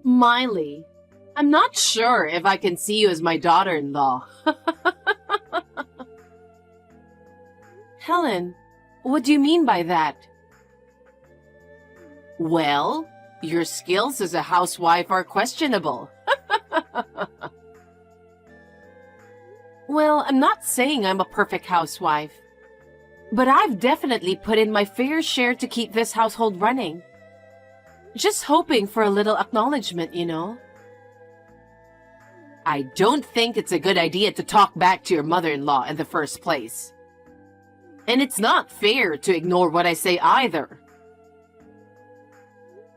Miley, I'm not sure if I can see you as my daughter-in-law. Helen, what do you mean by that? Well, your skills as a housewife are questionable. Well, I'm not saying I'm a perfect housewife, but I've definitely put in my fair share to keep this household running. Just hoping for a little acknowledgement, you know. I don't think it's a good idea to talk back to your mother-in-law in the first place. And it's not fair to ignore what I say either.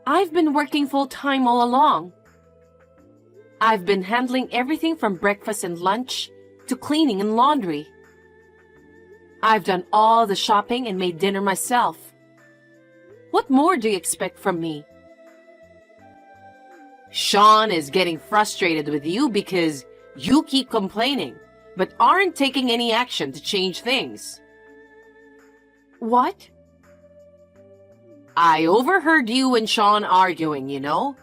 I've been working full-time all along. I've been handling everything from breakfast and lunch to cleaning and laundry. I've done all the shopping and made dinner myself. What more do you expect from me? Sean is getting frustrated with you because you keep complaining, but aren't taking any action to change things. What? I overheard you and Sean arguing, you know.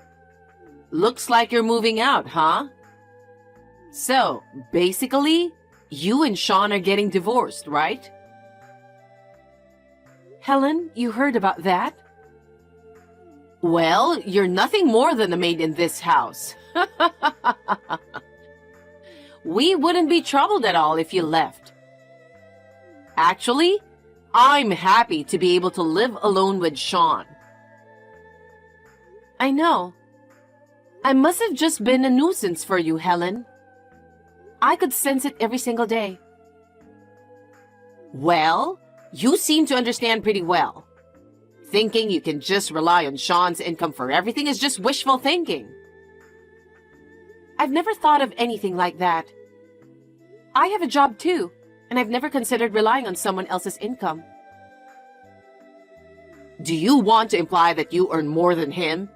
Looks like you're moving out, huh? So, basically, you and Sean are getting divorced, right? Helen, you heard about that? Well, you're nothing more than a maid in this house. We wouldn't be troubled at all if you left. Actually, I'm happy to be able to live alone with Sean. I know. I must have just been a nuisance for you, Helen. I could sense it every single day. Well, you seem to understand pretty well. Thinking you can just rely on Sean's income for everything is just wishful thinking. I've never thought of anything like that. I have a job too, and I've never considered relying on someone else's income. Do you want to imply that you earn more than him?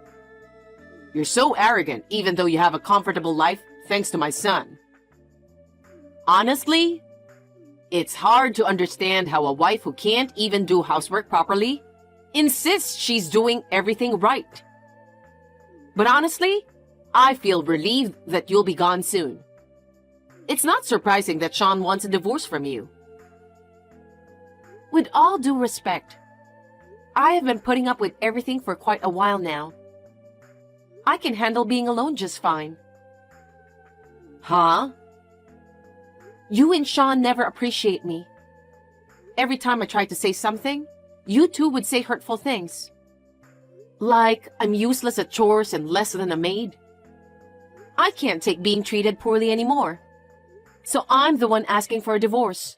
You're so arrogant, even though you have a comfortable life thanks to my son. Honestly, it's hard to understand how a wife who can't even do housework properly insists she's doing everything right. But honestly, I feel relieved that you'll be gone soon. It's not surprising that Sean wants a divorce from you. With all due respect, I have been putting up with everything for quite a while now. I can handle being alone just fine. Huh? You and Sean never appreciate me. Every time I try to say something, you two would say hurtful things. Like I'm useless at chores and less than a maid. I can't take being treated poorly anymore. So I'm the one asking for a divorce.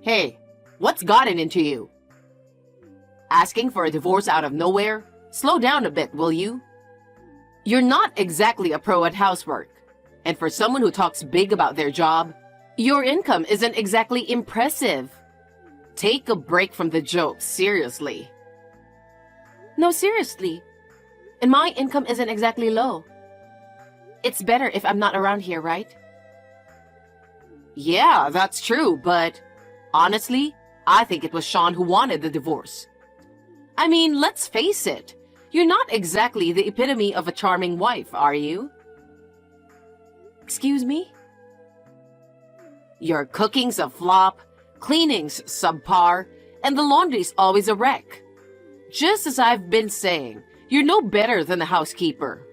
Hey, what's gotten into you? Asking for a divorce out of nowhere? Slow down a bit, will you? You're not exactly a pro at housework. And for someone who talks big about their job, your income isn't exactly impressive. Take a break from the jokes, seriously. No, seriously. And my income isn't exactly low. It's better if I'm not around here, right? Yeah, that's true, but honestly, I think it was Sean who wanted the divorce. I mean, let's face it. You're not exactly the epitome of a charming wife, are you? Excuse me? Your cooking's a flop, cleaning's subpar, and the laundry's always a wreck. Just as I've been saying, you're no better than a housekeeper.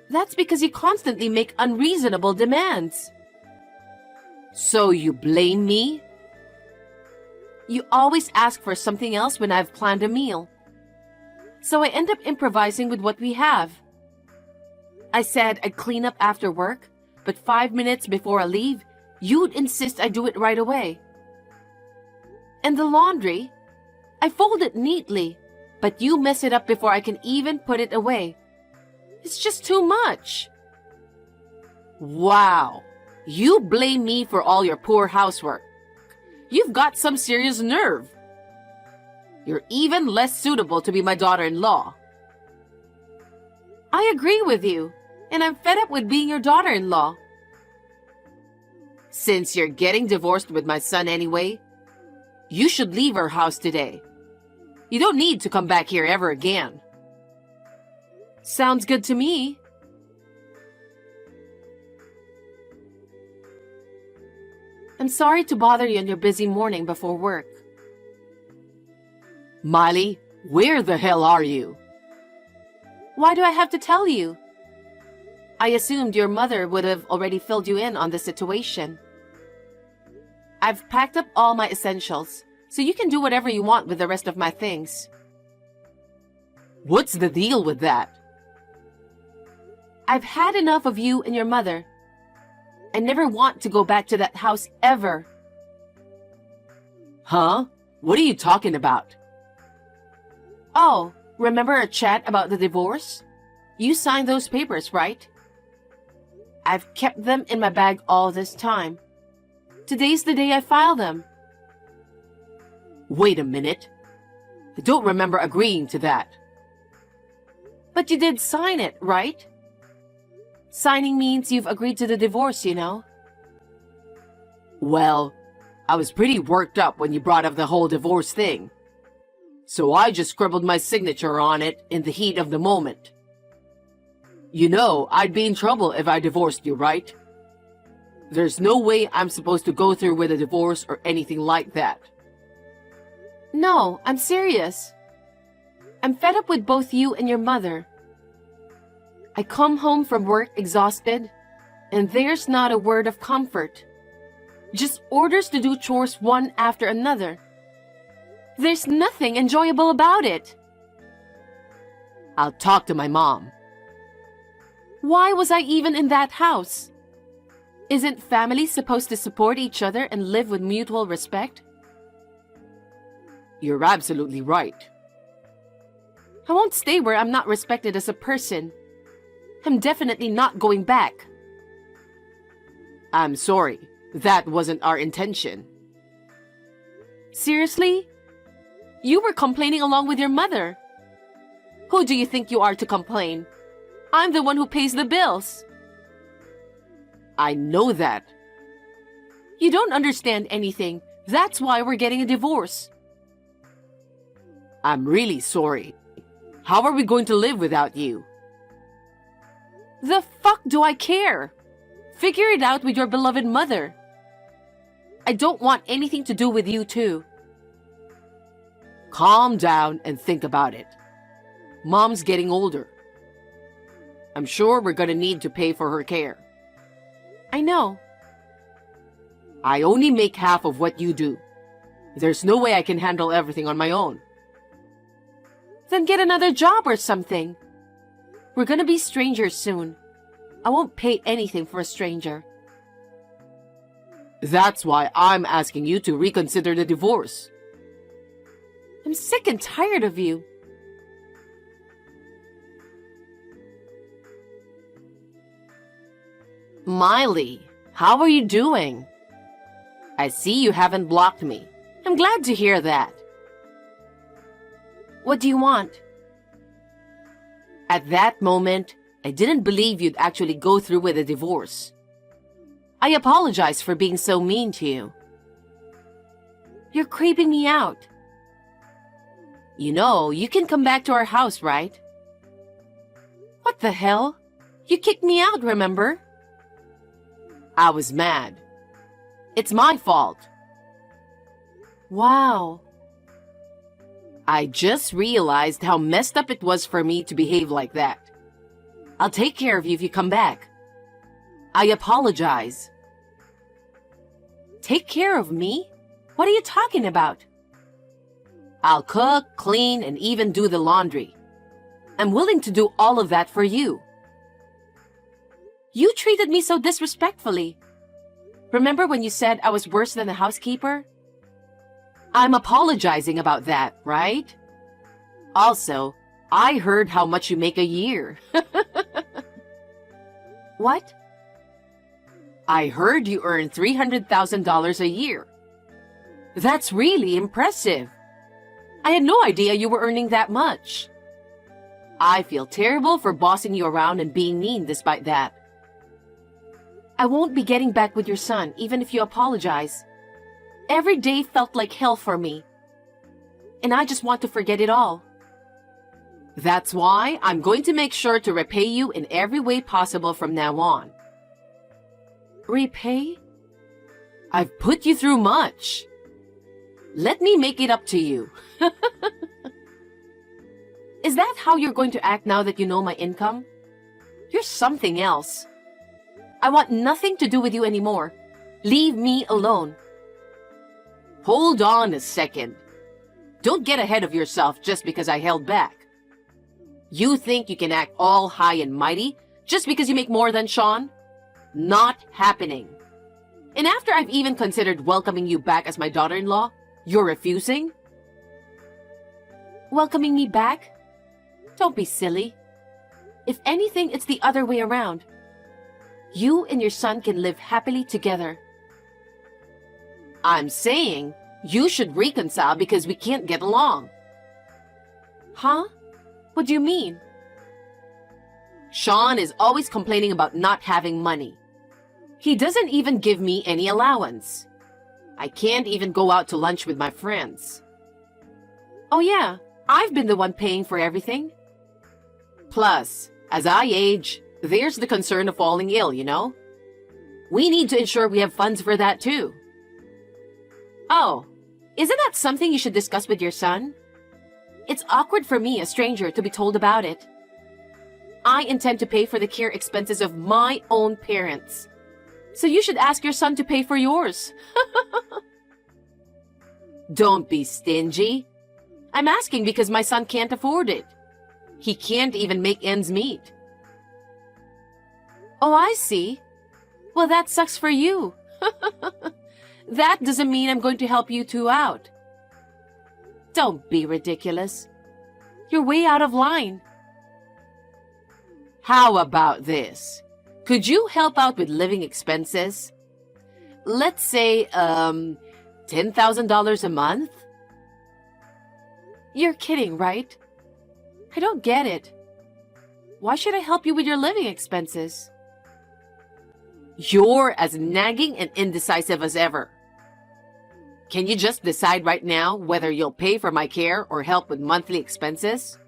That's because you constantly make unreasonable demands. So you blame me? You always ask for something else when I've planned a meal. So I end up improvising with what we have. I said I'd clean up after work, but 5 minutes before I leave, you'd insist I do it right away. And the laundry? I fold it neatly, but you mess it up before I can even put it away. It's just too much. Wow, you blame me for all your poor housework. You've got some serious nerve. You're even less suitable to be my daughter-in-law. I agree with you, and I'm fed up with being your daughter-in-law. Since you're getting divorced with my son anyway, you should leave our house today. You don't need to come back here ever again. Sounds good to me. I'm sorry to bother you on your busy morning before work. Miley, where the hell are you? Why do I have to tell you? I assumed your mother would have already filled you in on the situation. I've packed up all my essentials, so you can do whatever you want with the rest of my things. What's the deal with that? I've had enough of you and your mother. I never want to go back to that house ever. Huh? What are you talking about? Oh, remember our chat about the divorce? You signed those papers, right? I've kept them in my bag all this time. Today's the day I file them. Wait a minute. I don't remember agreeing to that. But you did sign it, right? Signing means you've agreed to the divorce, you know. Well, I was pretty worked up when you brought up the whole divorce thing. So I just scribbled my signature on it in the heat of the moment. You know, I'd be in trouble if I divorced you, right? There's no way I'm supposed to go through with a divorce or anything like that. No, I'm serious. I'm fed up with both you and your mother. I come home from work exhausted, and there's not a word of comfort. Just orders to do chores one after another. There's nothing enjoyable about it. I'll talk to my mom. Why was I even in that house? Isn't family supposed to support each other and live with mutual respect? You're absolutely right. I won't stay where I'm not respected as a person. I'm definitely not going back. I'm sorry. That wasn't our intention. Seriously? You were complaining along with your mother. Who do you think you are to complain? I'm the one who pays the bills. I know that. You don't understand anything. That's why we're getting a divorce. I'm really sorry. How are we going to live without you? The fuck do I care? Figure it out with your beloved mother. I don't want anything to do with you too. Calm down and think about it. Mom's getting older. I'm sure we're gonna need to pay for her care. I know. I only make half of what you do. There's no way I can handle everything on my own. Then get another job or something. We're gonna be strangers soon. I won't pay anything for a stranger. That's why I'm asking you to reconsider the divorce. I'm sick and tired of you. Miley, how are you doing? I see you haven't blocked me. I'm glad to hear that. What do you want? At that moment, I didn't believe you'd actually go through with a divorce. I apologize for being so mean to you. You're creeping me out. You know, you can come back to our house, right? What the hell? You kicked me out, remember? I was mad. It's my fault. Wow. I just realized how messed up it was for me to behave like that. I'll take care of you if you come back. I apologize. Take care of me? What are you talking about? I'll cook, clean, and even do the laundry. I'm willing to do all of that for you. You treated me so disrespectfully. Remember when you said I was worse than a housekeeper? I'm apologizing about that, right? Also, I heard how much you make a year. What? I heard you earn $300,000 a year. That's really impressive. I had no idea you were earning that much. I feel terrible for bossing you around and being mean despite that. I won't be getting back with your son, even if you apologize. Every day felt like hell for me. And I just want to forget it all. That's why I'm going to make sure to repay you in every way possible from now on. Repay? I've put you through much. Let me make it up to you. Is that how you're going to act now that you know my income? You're something else. I want nothing to do with you anymore. Leave me alone. Hold on a second. Don't get ahead of yourself just because I held back. You think you can act all high and mighty just because you make more than Sean? Not happening. And after I've even considered welcoming you back as my daughter-in-law, you're refusing? Welcoming me back? Don't be silly. If anything, it's the other way around. You and your son can live happily together. I'm saying you should reconcile because we can't get along. Huh? What do you mean? Sean is always complaining about not having money. He doesn't even give me any allowance. I can't even go out to lunch with my friends. Oh yeah, I've been the one paying for everything. Plus, as I age, there's the concern of falling ill, you know? We need to ensure we have funds for that too. Oh, isn't that something you should discuss with your son? It's awkward for me, a stranger, to be told about it. I intend to pay for the care expenses of my own parents. So you should ask your son to pay for yours. Don't be stingy. I'm asking because my son can't afford it. He can't even make ends meet. Oh, I see. Well, that sucks for you. That doesn't mean I'm going to help you two out. Don't be ridiculous. You're way out of line. How about this? Could you help out with living expenses? Let's say, $10,000 a month? You're kidding, right? I don't get it. Why should I help you with your living expenses? You're as nagging and indecisive as ever. Can you just decide right now whether you'll pay for my care or help with monthly expenses?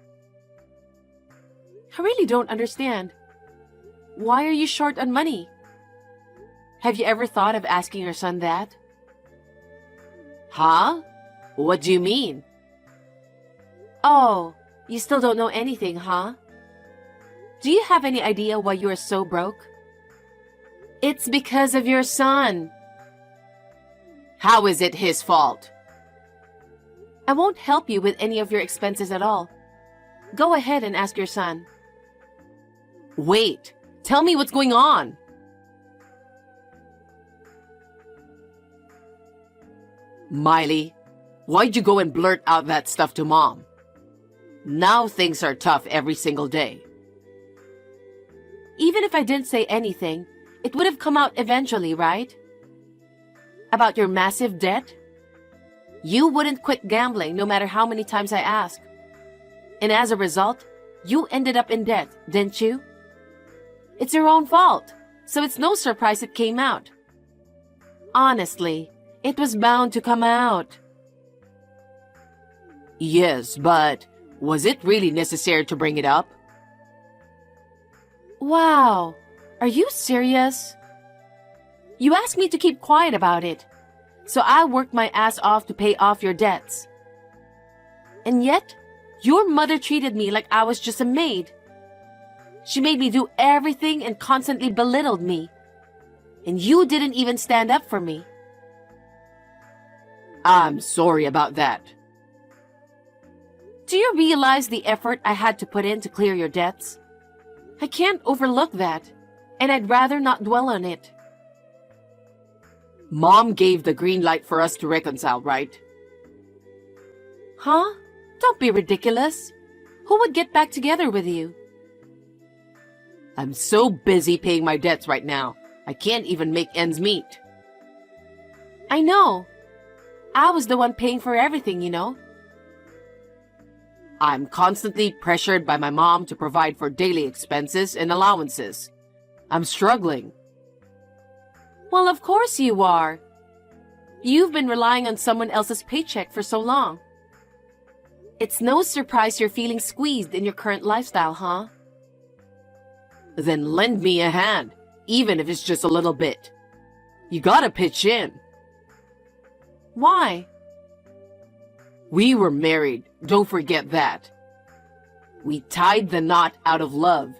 I really don't understand. Why are you short on money? Have you ever thought of asking your son that? Huh? What do you mean? Oh, you still don't know anything, huh? Do you have any idea why you are so broke? It's because of your son. How is it his fault? I won't help you with any of your expenses at all. Go ahead and ask your son. Wait, tell me what's going on. Miley, why'd you go and blurt out that stuff to Mom? Now things are tough every single day. Even if I didn't say anything, it would have come out eventually, right? About your massive debt? You wouldn't quit gambling no matter how many times I asked. And as a result, you ended up in debt, didn't you? It's your own fault, so it's no surprise it came out. Honestly, it was bound to come out. Yes, but was it really necessary to bring it up? Wow, are you serious? You asked me to keep quiet about it, so I worked my ass off to pay off your debts. And yet, your mother treated me like I was just a maid. She made me do everything and constantly belittled me. And you didn't even stand up for me. I'm sorry about that. Do you realize the effort I had to put in to clear your debts? I can't overlook that, and I'd rather not dwell on it. Mom gave the green light for us to reconcile, right? Huh? Don't be ridiculous. Who would get back together with you? I'm so busy paying my debts right now. I can't even make ends meet. I know. I was the one paying for everything, you know. I'm constantly pressured by my mom to provide for daily expenses and allowances. I'm struggling. Well, of course you are. You've been relying on someone else's paycheck for so long. It's no surprise you're feeling squeezed in your current lifestyle, huh? Then lend me a hand, even if it's just a little bit. You gotta pitch in. Why? We were married, don't forget that. We tied the knot out of love.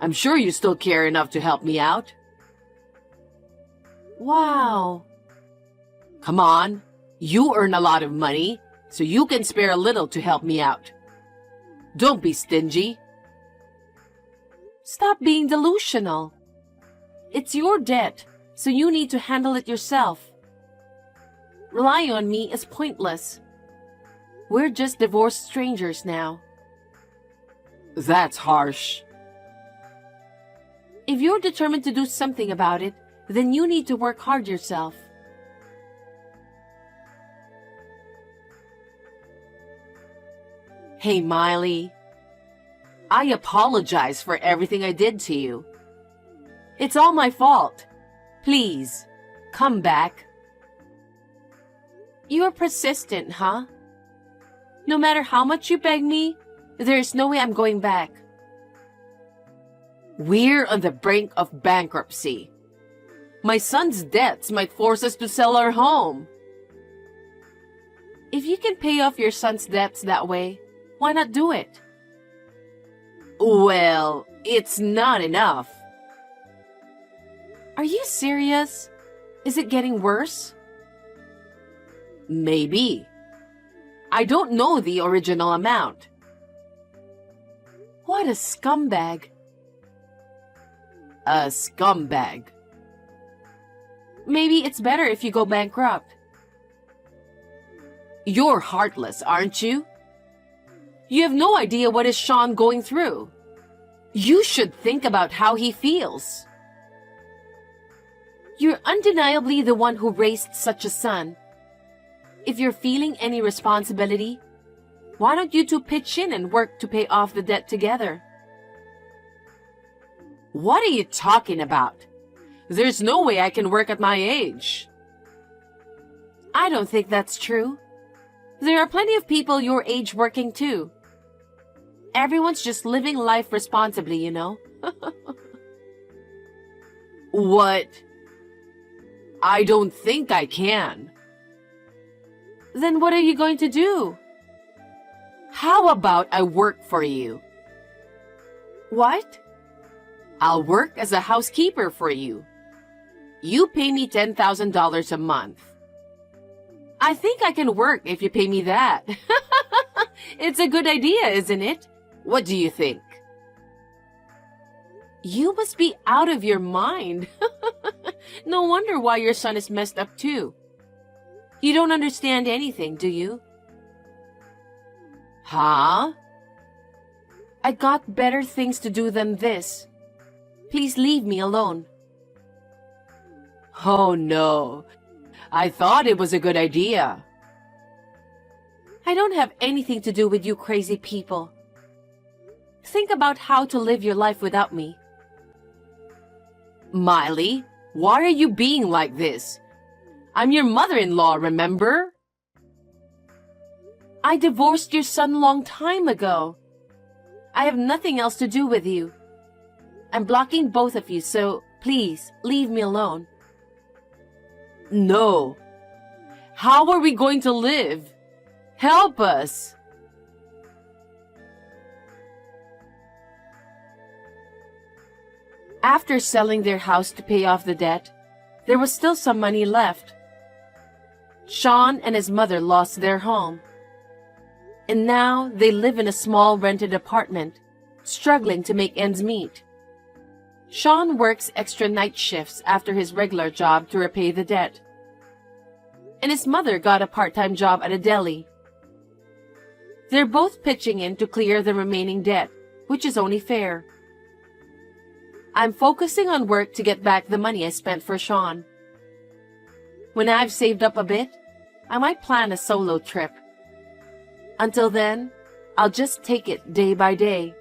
I'm sure you still care enough to help me out. Wow. Come on, you earn a lot of money, so you can spare a little to help me out. Don't be stingy. Stop being delusional. It's your debt, so you need to handle it yourself. Relying on me is pointless. We're just divorced strangers now. That's harsh. If you're determined to do something about it, then you need to work hard yourself. Hey, Miley. I apologize for everything I did to you. It's all my fault. Please, come back. You're persistent, huh? No matter how much you beg me, there's no way I'm going back. We're on the brink of bankruptcy. My son's debts might force us to sell our home. If you can pay off your son's debts that way, why not do it? Well, it's not enough. Are you serious? Is it getting worse? Maybe. I don't know the original amount. What a scumbag. A scumbag. Maybe it's better if you go bankrupt. You're heartless, aren't you? You have no idea what is Sean going through. You should think about how he feels. You're undeniably the one who raised such a son. If you're feeling any responsibility, why don't you two pitch in and work to pay off the debt together? What are you talking about? There's no way I can work at my age. I don't think that's true. There are plenty of people your age working too. Everyone's just living life responsibly, you know. What? I don't think I can. Then what are you going to do? How about I work for you? What? I'll work as a housekeeper for you. You pay me $10,000 a month. I think I can work if you pay me that. It's a good idea, isn't it? What do you think? You must be out of your mind. No wonder why your son is messed up too. You don't understand anything, do you? Huh? I got better things to do than this. Please leave me alone. Oh no. I thought it was a good idea. I don't have anything to do with you crazy people. Think about how to live your life without me. Miley, why are you being like this? I'm your mother-in-law, remember? I divorced your son long time ago. I have nothing else to do with you. I'm blocking both of you, so please leave me alone. No. How are we going to live? Help us. After selling their house to pay off the debt, there was still some money left. Sean and his mother lost their home. And now they live in a small rented apartment, struggling to make ends meet. Sean works extra night shifts after his regular job to repay the debt. And his mother got a part-time job at a deli. They're both pitching in to clear the remaining debt, which is only fair. I'm focusing on work to get back the money I spent for Sean. When I've saved up a bit, I might plan a solo trip. Until then, I'll just take it day by day.